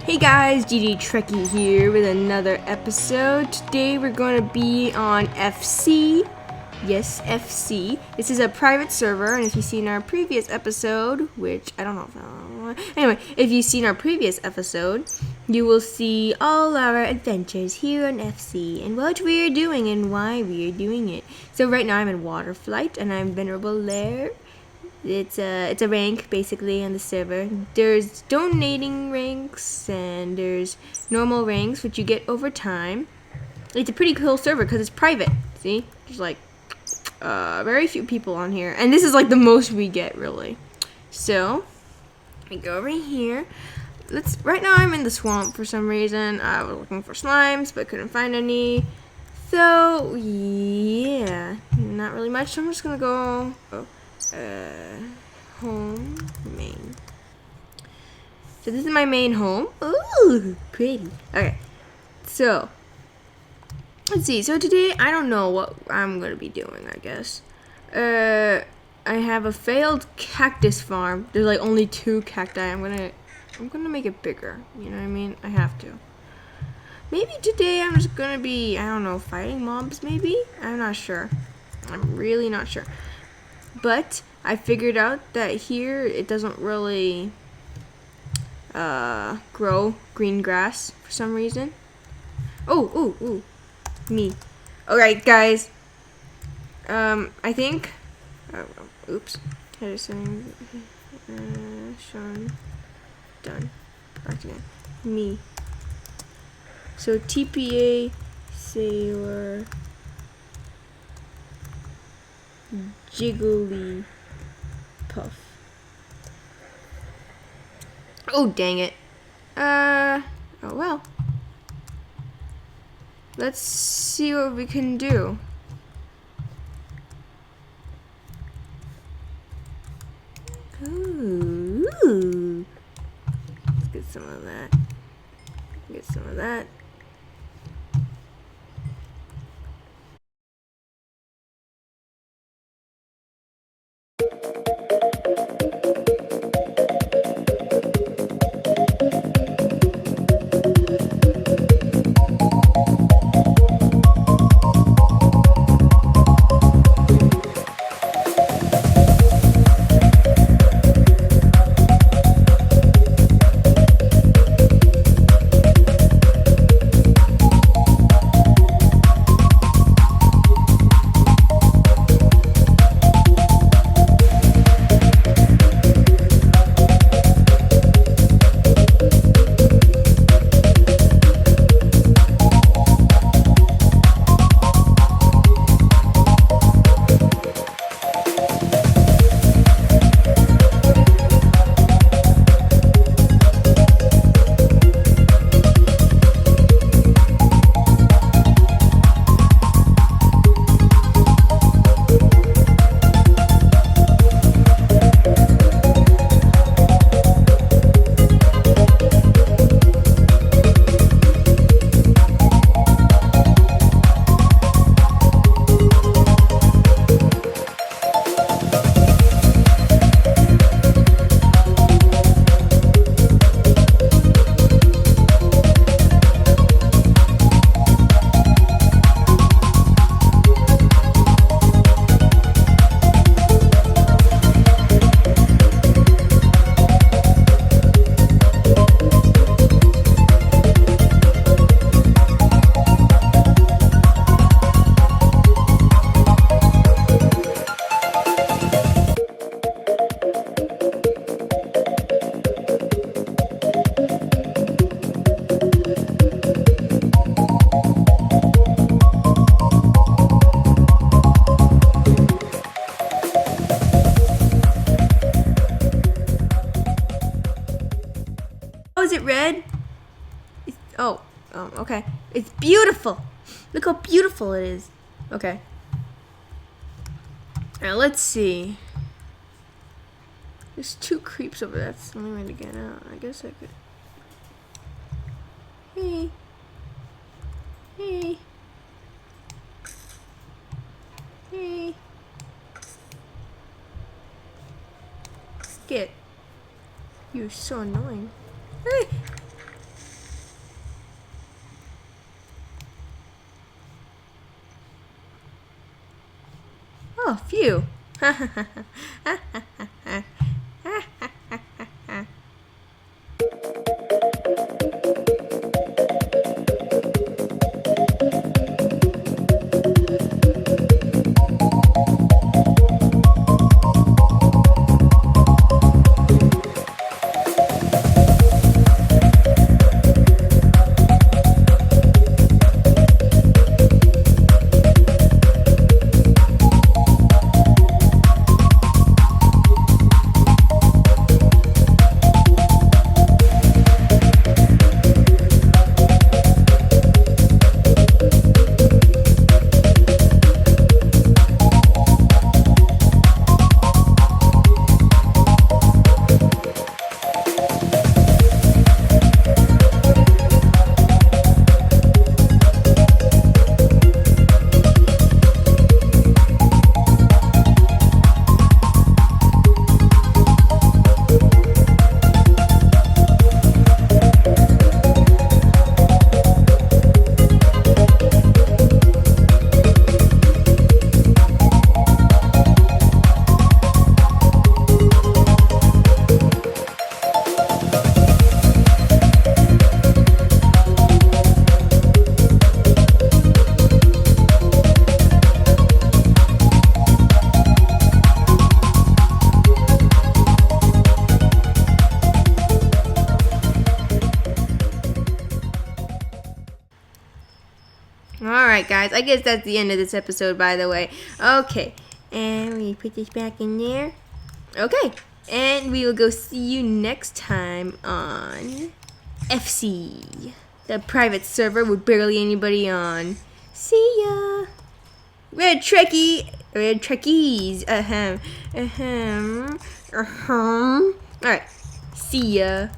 Hey guys, RedTrekkie here with another episode. Today we're going to be on FC. Yes, FC. This is a private server, and if you've seen our previous episode, which I don't know if anyway, if you've seen our previous episode, you will see all our adventures here on FC and what we are doing and why we are doing it. So right now I'm in Water Flight and I'm Venerable Lair. It's a rank basically on the server. There's donating ranks and there's normal ranks which you get over time. It's a pretty cool server because it's private. See, there's like very few people on here, and this is like the most we get really. So let me go over here. Right now I'm in the swamp for some reason. I was looking for slimes but couldn't find any. So yeah, not really much. So I'm just gonna go. Home, main. So this is my main home. Ooh, pretty. Okay, so let's see. So today I don't know what I'm gonna be doing. I guess I have a failed cactus farm. There's like only 2 cacti. I'm gonna make it bigger. You know what I mean? I have to. Maybe today I'm just gonna be, I don't know, fighting mobs. Maybe I'm not sure. I'm really not sure. But I figured out that here it doesn't really grow green grass for some reason. Oh, me. Alright, guys. I think. Oops. Shown. Done. Back again. Me. So TPA Sailor. Jiggly Puff. Oh, dang it. Oh well. Let's see what we can do. Ooh. Let's get some of that. Get some of that. Is it red? Okay. It's beautiful. Look how beautiful it is. Okay. Now let's see. There's 2 creeps over there. That's the only way to get out. I guess I could. Hey. Hey. Hey. Get. You're so annoying. Hey. Oh, phew. Alright guys, I guess that's the end of this episode, by the way. Okay, and we put this back in there. Okay, and we will go see you next time on FC, the private server with barely anybody on. See ya! RedTrekkies, Alright, see ya.